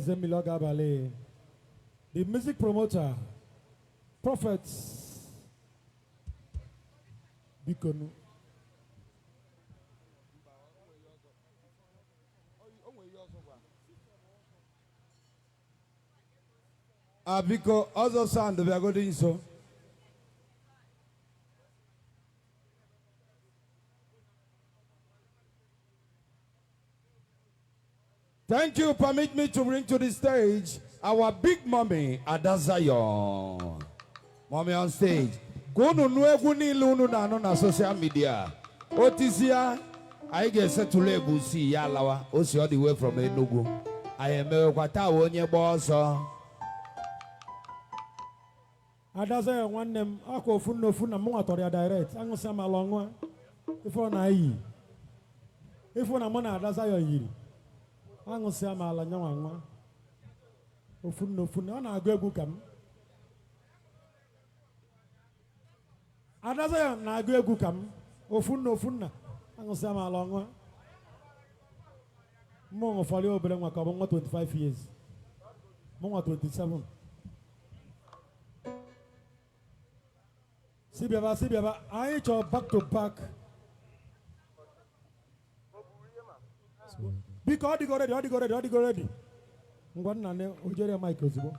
Ballet, the music promoter, Prophets, Bikonu. Because other sound we are going so. Thank you. Permit me to bring to the stage our big mommy, Adazion. Mommy on stage. Go no eguni lunu na social media. Otisia, I get set to label see Yalawa, also all the way from Enugu. I am a kwata wonye boss. Adazion one name, Ako Funo Funa Moatoria direct. I'm going to say my long one. If one I if one among Adazion. I'm going to say my long one. Ofuno Funa, I go bookam. Adazion, I go bookam. Ofuno Funa, I'm going to say my long one. More of Folio Belong, 25 years. More 27. Sibiaba, I eat your back to back. Because you go ready. One name, Ujere Michael Zibo.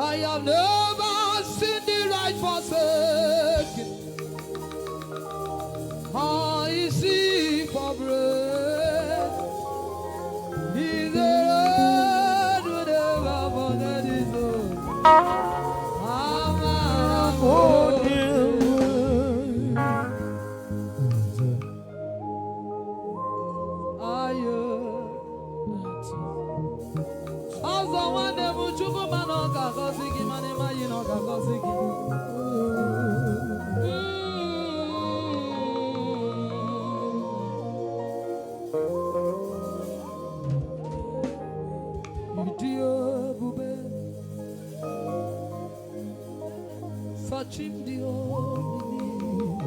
I have never seen the right forsaken. I see for bread. He's the Lord who never forget his own. I'm holding. Him the only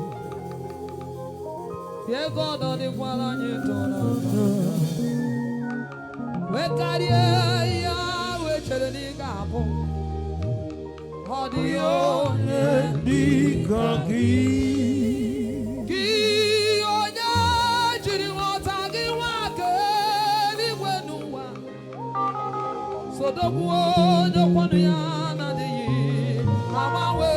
yeah, God on the one on you we carry ya we tell the gapo audio the kaki ki onya jiri wota gi wa ke ni wenuwa so do wo do kwanu ya na de yi amawe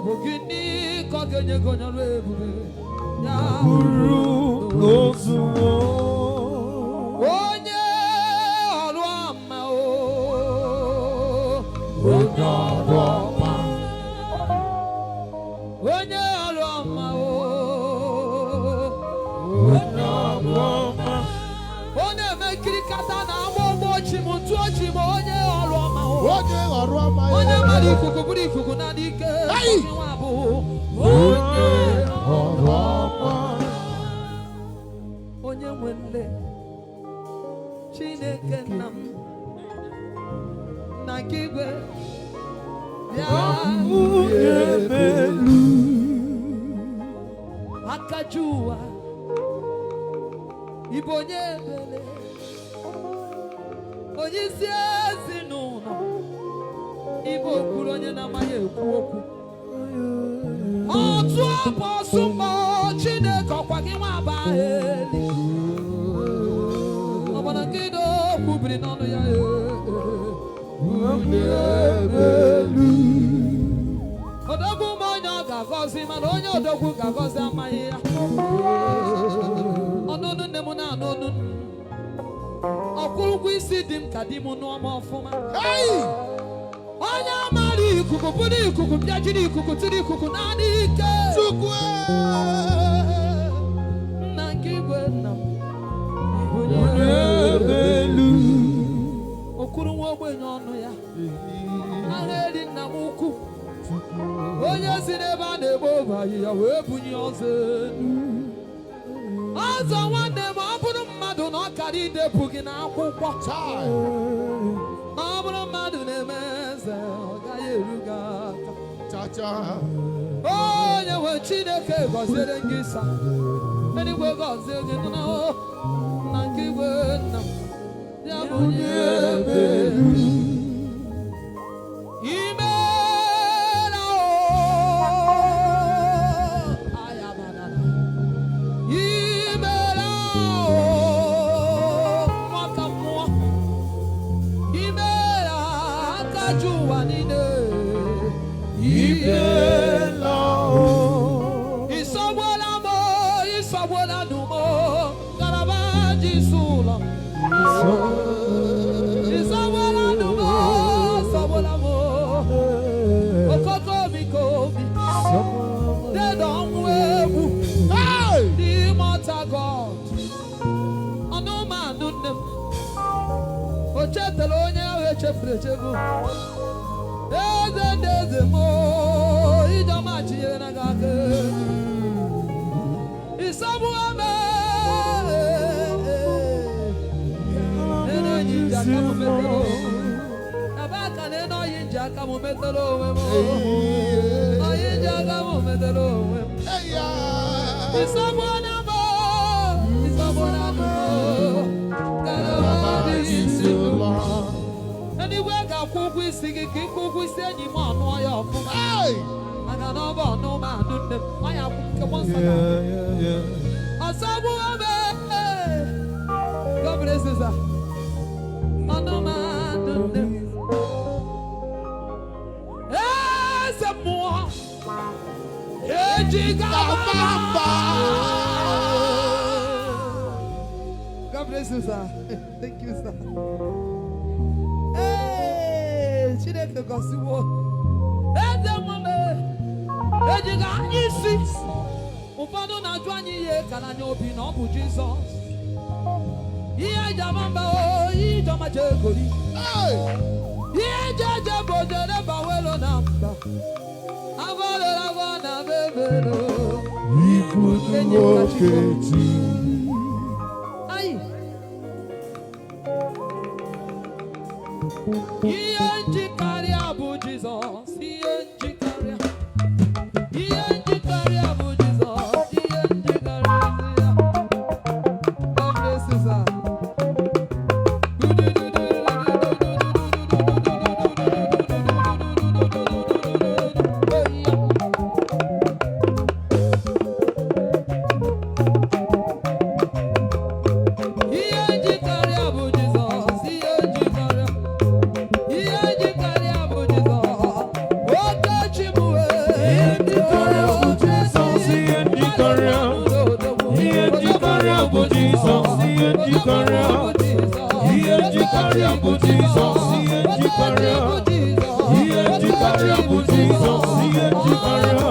Ogini kogenye gonyalo ebube. Ya Buru ozuwo. onye ọrụ ama o. Onye ọrụ ọma. Onye ọrụ ama o. Onye ọrụ ọma. Onye mekiri kata na agba ụgbọ chimu tụọ chimu onye ọrụ ọma o. Onye ọrụ ọma ya. Onye mara ikuku bụrụ ikuku na dike. Ọdịnwa bụ Onye ọrụ ọma. onye nwe nle. Chineke nna m na nke igwe bịa Onye melu. akaja ụwa ịbụ onye ebele onye isi ezinụlọ ịbụ okpuru onye na-amaghị ekwu okwu otu ọbọsụ mbọ Chineke ọkwa gị nwa abaghị ọbara nke ido kwubiri n'ọnụ ya Onye melu. odogwu ma onye ọ ga-agọzi mana onye odogwu ga-agọzi amaghị ya ọnụnụ nne m na-anụ ọnụ ọkwụrụ ụgwọ isi di m ka di m nụọ m ọfụma onye amara ikuku bụrụ ikuku bịa jiri ikuku tiri ikuku naanị ike nna nke igwe nna m Onye melu. okwuru nwa ogbenye ọnụ ya aha eri nna m ukwu onye si n'ebe a na-egbe obayi ya wee bunye ọzọ elu ọzọ nwanne m ọ bụrụ mmadụ na ọ kara idepụ gị n'akwụkwọ na ọ bụrụ mmadụ na-eme eze ọ gaghị eru gị aka onye nwe Chineke gọziere gị sa eluigwe gọzie gị na nke igwe nna m ya bụ onye ebelu imela o ayabanana imela o nwaka mmụọ imela akaju ụwa niile Imela o. ịsọgbuola m ịsọgbuola nụ m ngalaba ji isi ụlọ ịsọgbuola nụ m ịsọgbuola m okoko obi ka obi dedo ọnwụ egwu the immortal God ọnụmanụ nne m o chetara onye ahụ echefuru echefu eze ndị eze m ijeọma chinyere na gị aka ịsọgbuo m n'enyi ji aka m metara ebe aka na oyi ji aka m metara onwe m oyi ji aka m metara onwe m ịsọgbuo na m ịsọgbuo na m galaba dị isi ụlọ eluigwe ga-akwụ ụgwọ isi gị ka ịkwụ ụgwọ isi enyi m ọnụọ ya ọfụma maka na ọ bụ ọnụmanụ nne m ọ ya akwụ nke nsọ na ọsọgbuo m gọbere Siza ọnụmanụ nne m eze mmụọ ejiga mba gọbere Siza thank you sir. Chineke gọziwo eze nwame ejighị anya isi ụfọdụ na-ajụ anyị ihe kara anya obi na ọ bụ Jizọs ihe eji ama mba ihe ijeọma ji egori ihe eji eje bụ ojere bawelo na mba agwọlere agwọ na bebelo enyi Oketi. ihe njikarịa bụ Jizọs ihe njikarịa bụ Jizọs ihe njikarịa ya God bless you sir. jikọrọ ihe jikọrọ bụ Jizọs ihe jikọrọ ihe jikọrọ bụ Jizọs ihe jikọrọ ihe jikọrọ bụ Jizọs ihe jikọrọ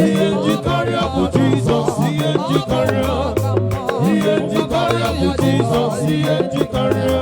ihe jikọrọ bụ Jizọs ihe jikọrọ ihe jikọrọ bụ Jizọs ihe jikọrọ.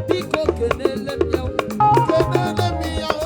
Biko kenele m ya.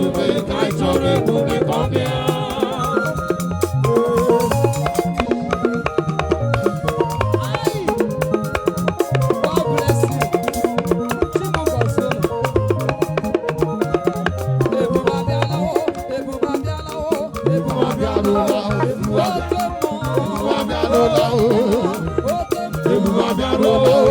ebube ka anyị chọrọ ebube ka ọ bịa. God bless you. Chimugoso. Ebube abịala o, ebube abịala o, ebube abịala o. Oke mmụọ. Oke mmụọ.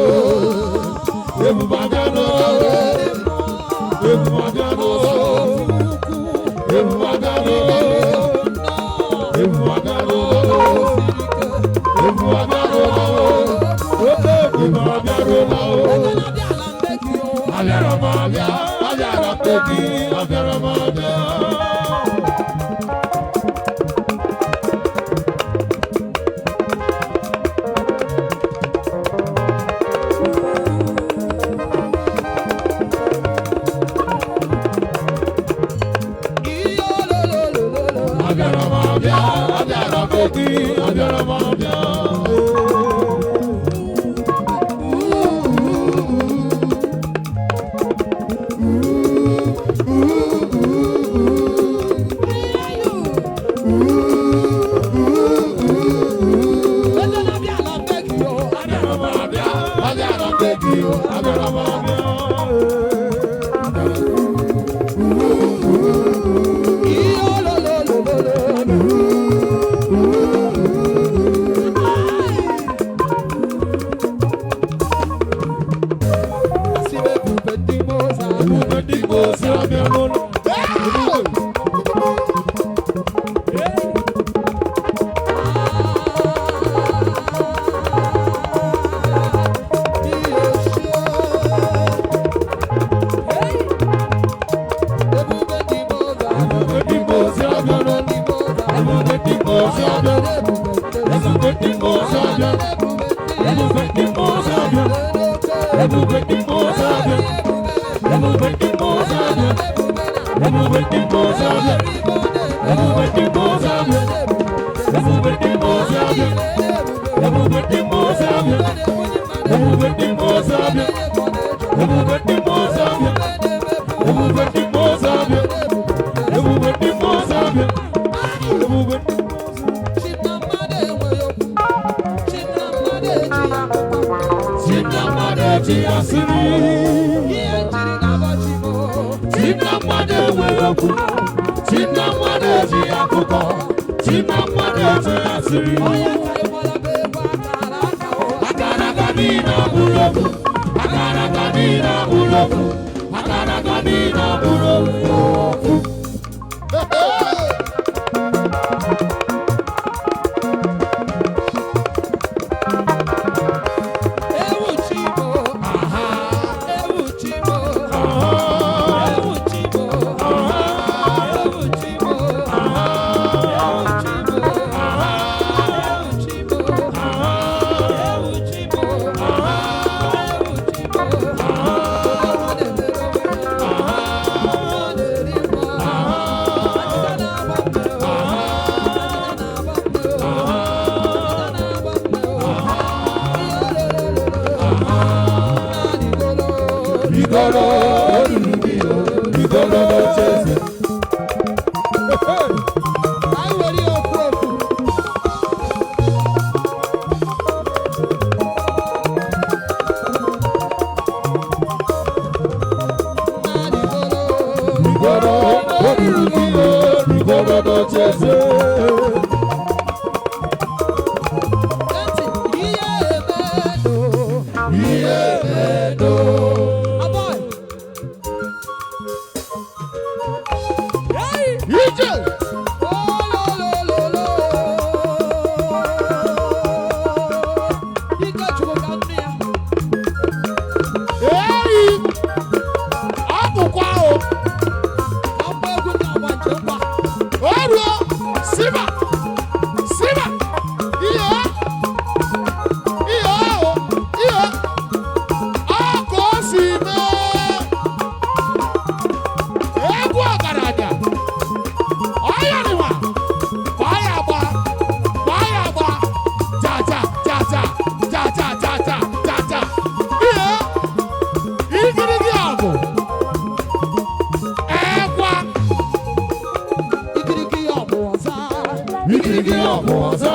ọgụ ọzọ.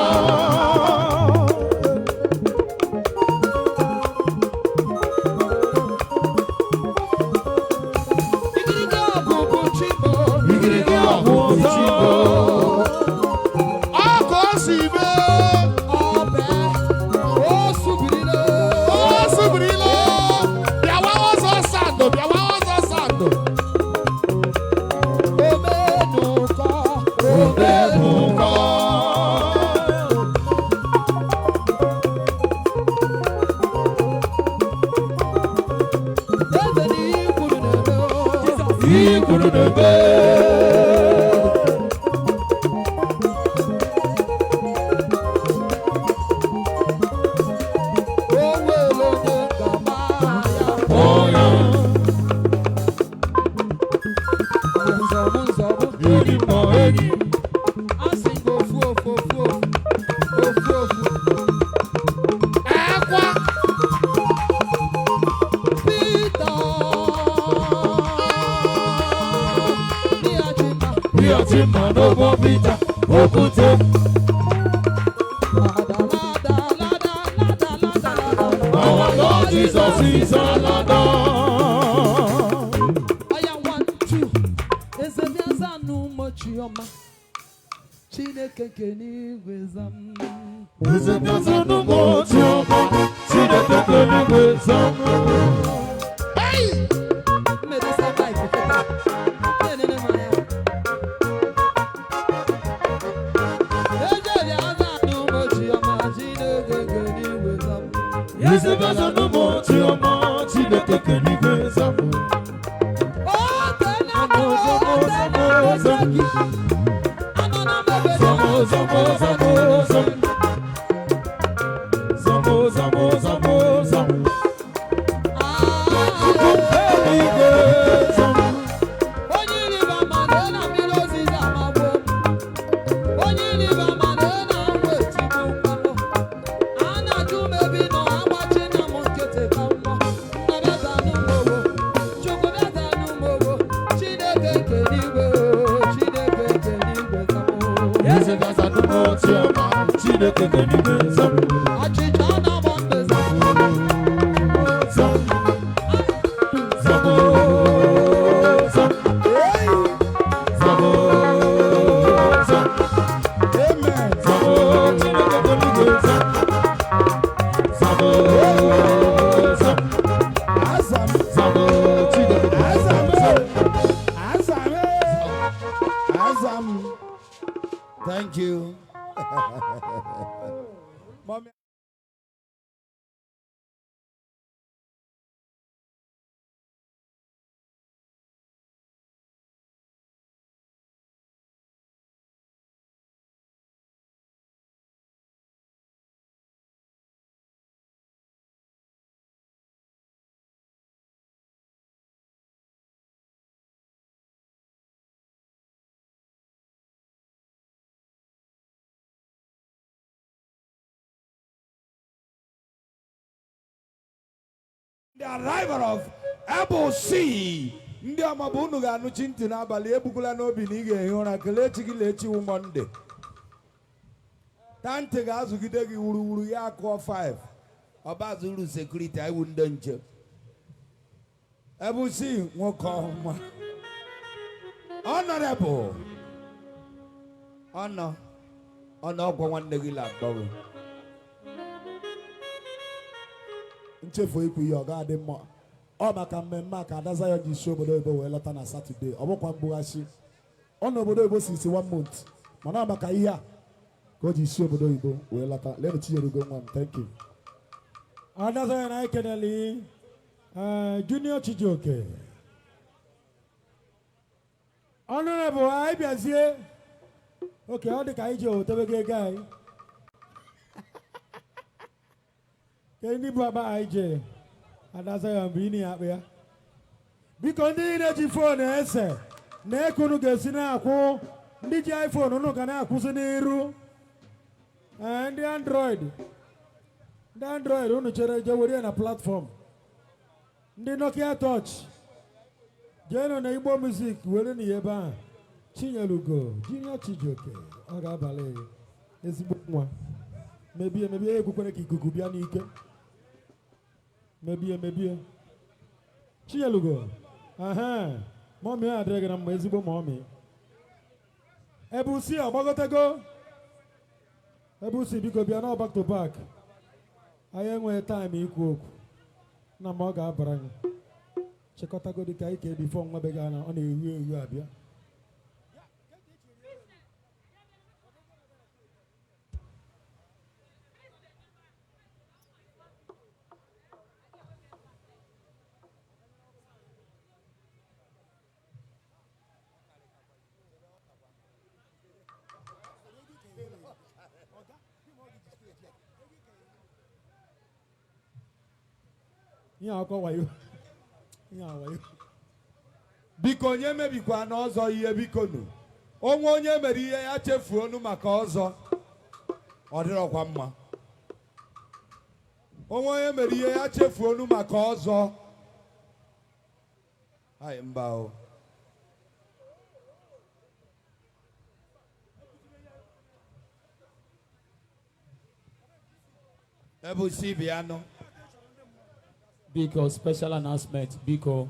Igirigi ọgụ bụ Chibo. Ọkụ osi mee. Osubirilo. Bịawa ọzọ sando. Obenukọ. Ikwuru n'ebe. Our Lord Jesus is our Lord. Chineke kenigwe zam. Hey! Thank you. Mommy. The arrival of Able C. Ndị ọmabụ unu ga-anụchi ntị n'abalị ebukwala n'obi na ị ga-ehi ụra kelechi gị lechiwu Mọnde. Ta ntị ga-azụgide gị wuruwuru ya akụọ 5. Ọbazi uru sekuriti iwu ndị nche. Able C nwoke ọma. Honorable. Ọnọ ọgwọ nwanne gị la-akpọrọ. Nchefu ikwu ihe ọ ga-adị mma. Ọ maka mmemme a ka Adazion ji isi obodo oyibo wee lọta na Satọde. Ọ bụkwa mgbughachi. Ọ na obodo oyibo since 1 month. Mana ọ maka ihe a ka o ji isi obodo oyibo wee lọta. Lenu Chinyerugo nwa m. Thank you. Adazion anyị kenele Junior Chijioke. Honorable anyị bịazie. Okay, ọ dị ka anyị ji otebego ego anyị. Ndị bụ aba anyị je Adazion bụ ini akpa ya. Biko ndị niile ji fon ese na-ekunu ga-esi na-akwụ. Ndị ji iPhone unu ga na-akwụsị n'iru. Ndị Android unu chere je were na platform. Ndị Nokia Touch jeenụ na Igbo Music were na ebe a. Chinyerugo Junior Chijioke ọ ga-abalị. ezigbo nwa mebie ekwukwere ka ikuku bịa n'ike mebie Chinyelugo aha mọmị a adịrị gị na mma ezigbo mọmị Ebusi agbagotego Ebusi biko bịa na back to back anyị enweghị taịm ikwu okwu na ma ọ ga-abara gị chịkọtago dịka ike bifo nwebeghị ana ọ na-ehu abịa ihe akọwayo biko onye mebikwa n'ọzọ ihe biko nụ onwe onye mere ihe ya chefuo onu maka ọzọ ọ dịrọkwa mma onwe onye mere ihe ya chefuo onu maka ọzọ anyị mba o Ebusi bịa nụ Biko, special announcement. Biko.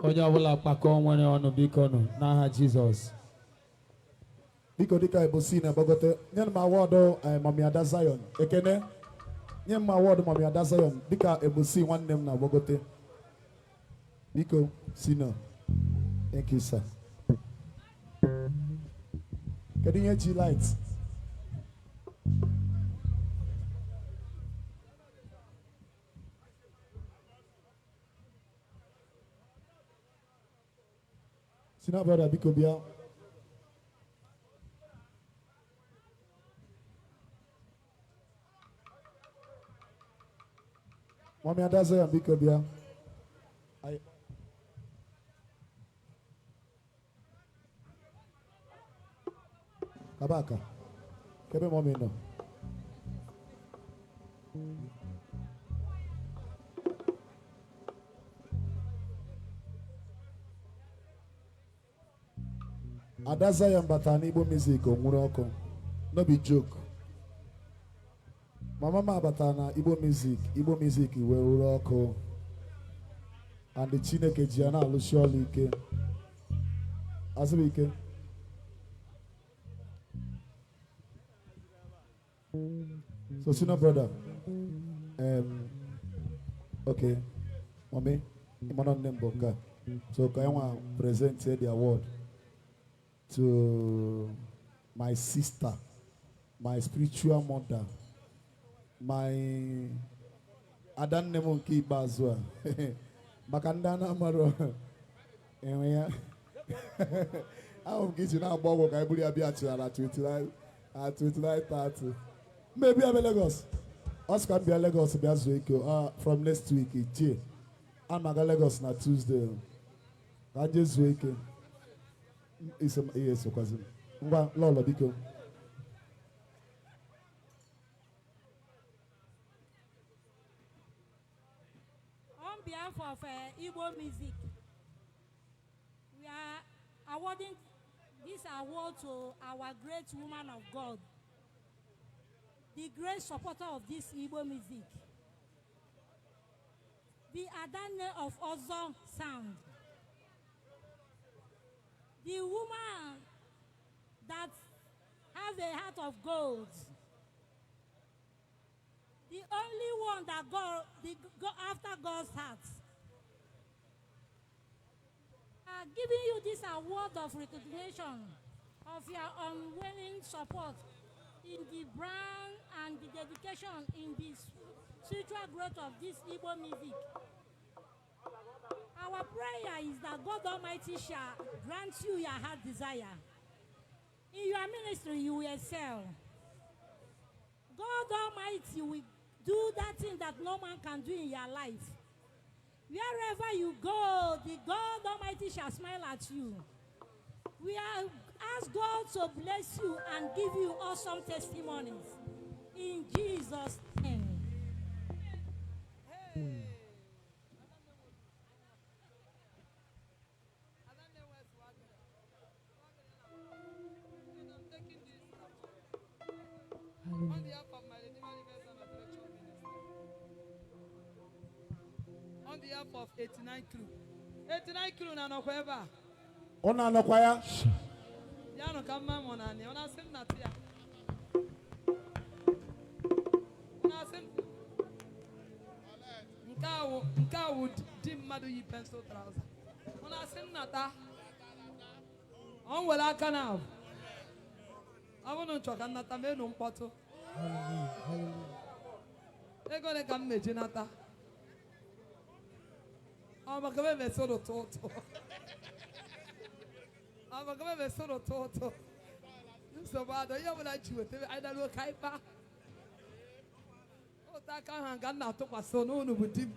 Onye ọbụla kpakọ nwere ọnụ biko nụ n'aha Jizọs. Biko dịka Ebusi na-agbagote nye m awọdụ Mami Adazion ekene nye m awọdụ Mami Adazion dịka Ebusi nwanne m na-agbagote biko si na thank you sir. Kedu ihe ji light Sina brother biko bịa Mami Adazion biko bịa Kabaka kebe mami nọ Adazion bata n'Igbo music onwuru ọkụ no be joke mama m abata na Igbo music wee ruru ọkụ and Chineke ji ya na-alụsi ọlụ ike azụrụ ike so senior brother okay mommy ịmana nne m bụ nke so ka enwa present the award to my sister, my spiritual mother, my adanne m nke ikpeazụ a maka ndị a na-amara enwe ya ahụ m ka iji na-agba ọgwụ ka eburu ya bịa chịrị na 29:30 maybe abịa Lagos ọ sị ka m bịa Lagos bịa zuo ike from next week jee a ma aga Lagos na Tuesday ka m jee zuo ike ihe esokwazi ngwa lọlọ biko on behalf of Igbo music we are awarding this award to our great woman of God, the great supporter of this Igbo music, the Adane of Ozo sound, the woman that have a heart of gold, the only one that go after God's heart. Giving you this award of recognition of your unwavering support in the brand and the dedication in the spiritual growth of this Igbo music. Our prayer is that God Almighty shall grant you your heart desire. In your ministry, you will excel. God Almighty will do that thing that no man can do in your life. Wherever you go, the God Almighty shall smile at you. We ask God to bless you and give you awesome testimonies. In Jesus' name. On behalf of 89 crew. 89 crew na no kweva. Ona no kwaya. Ya no kama mona ni. Ona sim na tia. Ona sim. Nka would dim madu yi pencil trouser. Ona sim na ta. On wala kana. Awono choka na ta me no mpoto. Ego le kam meji na ta. Ama kama me soro toto. Ama kama me soro toto. So bad, you will like you. I don't know kaipa. Oh, that can hang out to pass on no with him.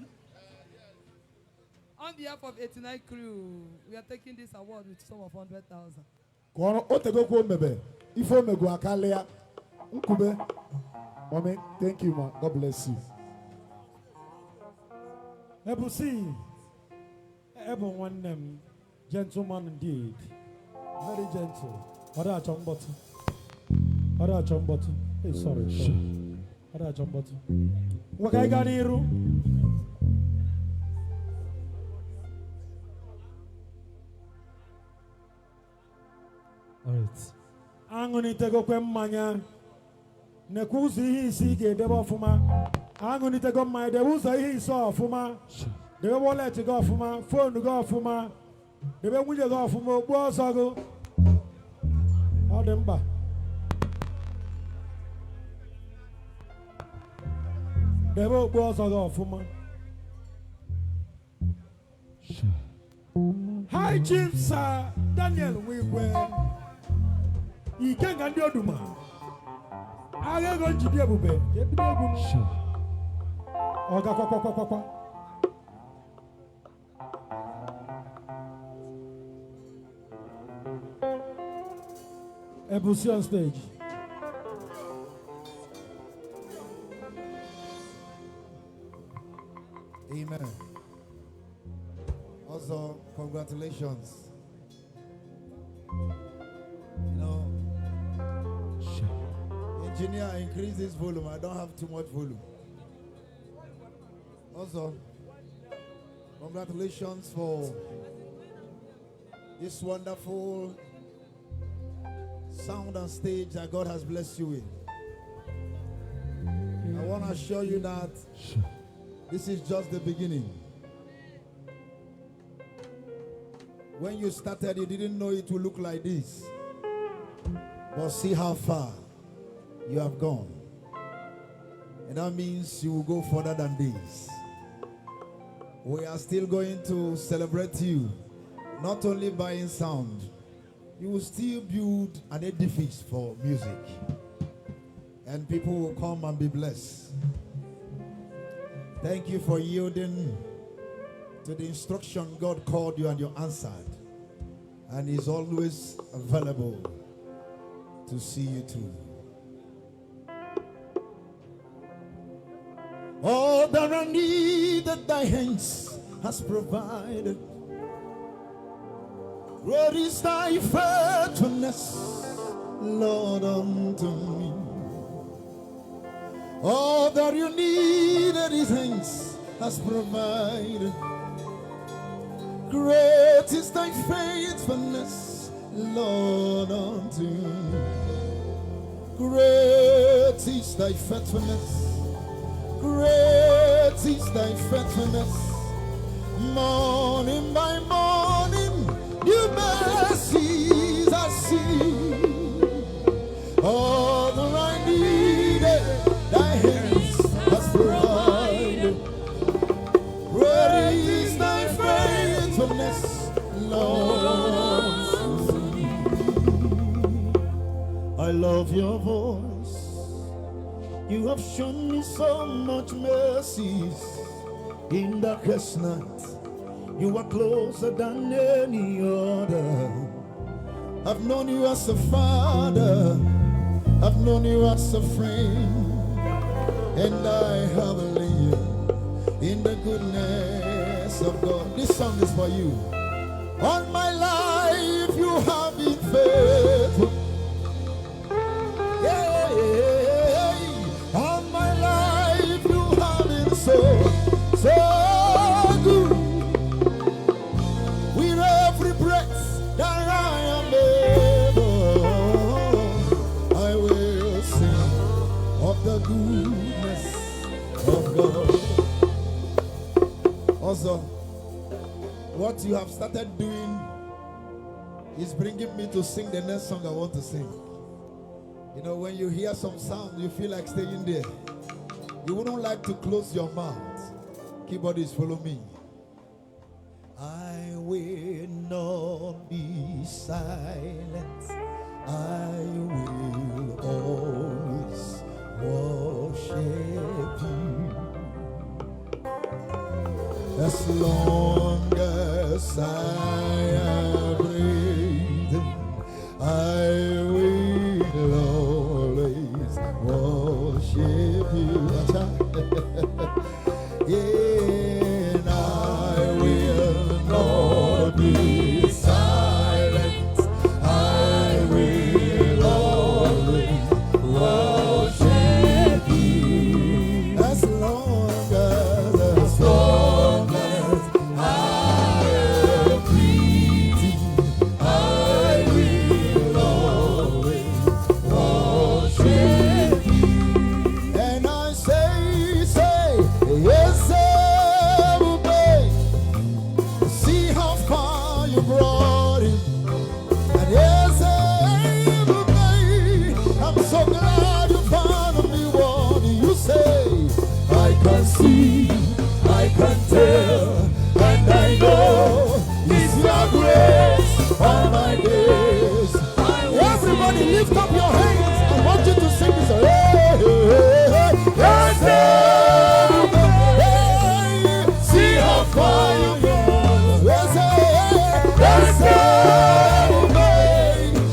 On behalf of 89 crew, we are taking this award with sum of 100,000. Kono otego ko mebe. Ifo mego akalea. Nkube. Mommy, thank you, man. God bless you. Ebusi. Ebon one name, gentleman indeed. Very gentle. Ada chombotu. Ada chombotu. Hey, sorry. Ada chombotu. Wakai ganiru. All right. Angoni tego kwe mmanya. Nekuzi hii si ke debo fuma. Angoni tego mmanya debuza hii so fuma. Debe wallet go fuma, phone go fuma. Debe wuje go fuma, ogbu ọsọ go. Ọ dị mba. Debe ogbu ọsọ go fuma. Hi Chief Sir Daniel Wigwe. Ikenga ndị oduma. Agha ego njide ebube. Ebido egwu m. Ọ ga kwa. Ebusi on stage. Amen. Also, congratulations. You know, engineer, increase this volume. I don't have too much volume. Also, congratulations for this wonderful sound and stage that God has blessed you with. I want to assure you that this is just the beginning. When you started, you didn't know it would look like this. But see how far you have gone. And that means you will go further than this. We are still going to celebrate you, not only by sound. You will still build an edifice for music. And people will come and be blessed. Thank you for yielding to the instruction God called you and you answered. And He's always available to see you through. All that I need that thy hands has provided. Great is thy faithfulness, Lord, unto me. All that you needed his hands has provided. Great is thy faithfulness, Lord, unto me. Great is thy faithfulness. Great is thy faithfulness. Morning by morning, new mercies I see. All that I needed, thy hands has provided. Great is thy faithfulness, Lord. I love your voice. You have shown me so much mercies in darkest night. You are closer than any other. I've known you as a father. I've known you as a friend. And I have lived in the goodness of God. This song is for you. All my life you have been faithful. All my life you have been so good. the goodness of God. Also, what you have started doing is bringing me to sing the next song I want to sing. You know, when you hear some sound, you feel like staying there. You wouldn't like to close your mouth. Keyboardists, follow me. I will not be silent. I will always worship you. As long as I am breathing, I will always worship you. And I will not be silent. I will always worship you. As long as I am breathing, I will always worship you. And I say, yes, everybody. See how far you brought him. And yes, everybody, I'm so glad you found me. What you say? I can see, I can tell, and I know it's your grace all my days. Everybody lift up your hands. I want you to sing this. Hey, yes, everybody, see how far you go. Yes, everybody,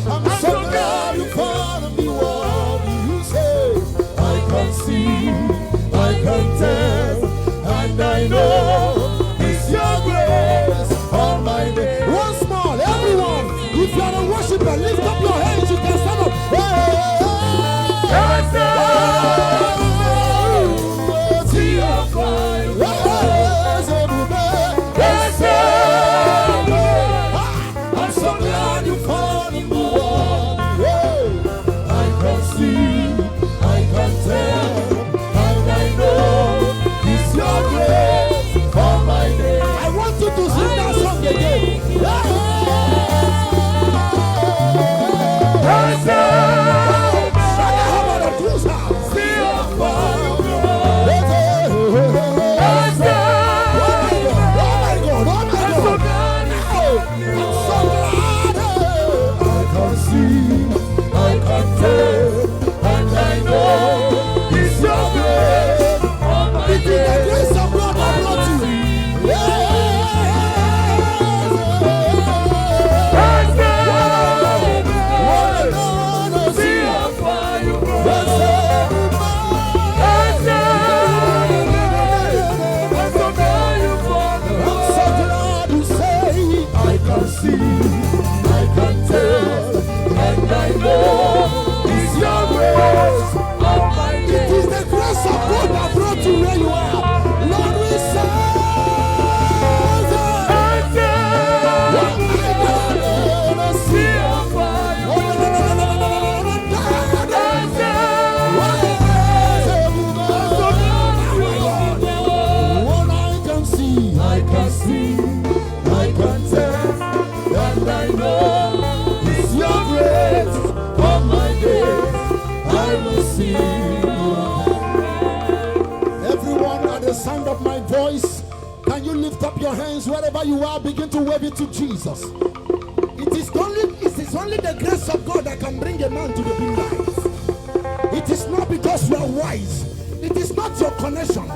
I'm so glad you found me. What you say? I can see, I can tell, and I know it's your grace on my day. Once more, everyone, if you are a worshiper, lift up your hands. You can stand up. Yes, everybody, see how far you go. Yes, everybody, yes, everybody, I'm so glad you found me. I can see, I can tell, and I know it's your grace for my day. I want you to sing that song again. Yes, see how far you go. Yes, oh my God, I'm so glad. I can see, I can tell, and I know it's your grace. It is the grace of God that brought you. See how far you go. I'm so glad you say I can see, I can tell, and I know it's your grace. It is the grace of God that brought you where you are. Lord, we say, see how far you go. I can see, I can tell, and I know it's your grace. On my days, I will see you. Everyone at the sound of my voice, can you lift up your hands wherever you are? Begin to wave it to Jesus. It is only the grace of God that can bring a man to the big life. It is not because you are wise. It is not your connection.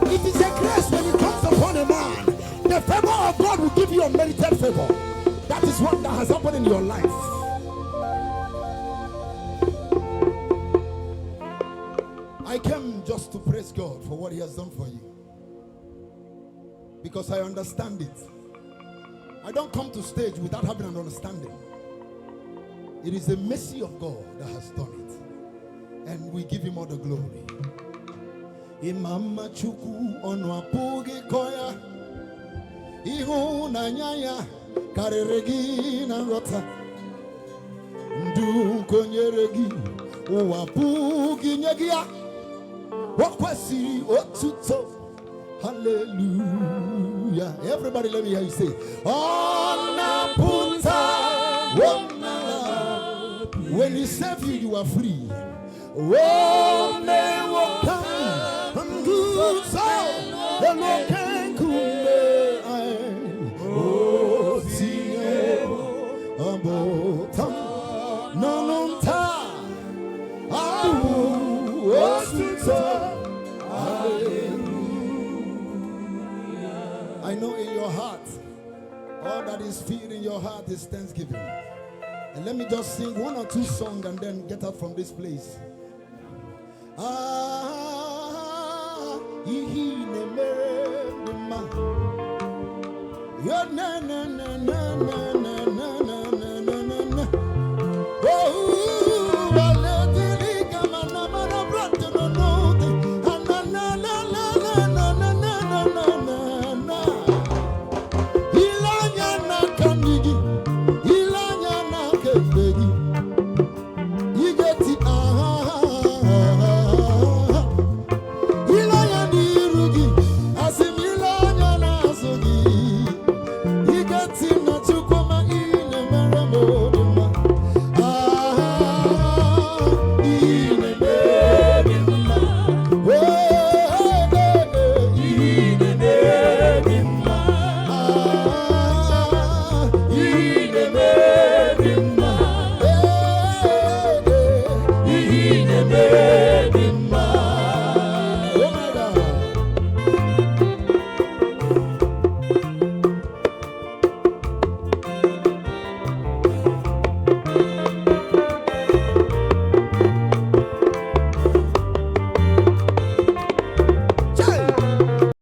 It is a grace when it comes upon a man. The favor of God will give you a merited favor. That is what that has happened in your life. I came just to praise God for what He has done for you, because I understand it. I don't come to stage without having an understanding. It is the mercy of God that has done it, and we give Him all the glory. Imama chuku onwapugi koya ihu na nyaya kareregi na rota ndu konyeregi uwapugi nyegia Wakwasi otuto. Hallelujah. Everybody let me hear you say, when he save you, you are free. Oh, may walk and good soul. The Lord can oh, see about no time. I know in your heart, all that is filled in your heart is thanksgiving. And let me just sing one or two songs and then get out from this place. Ilanya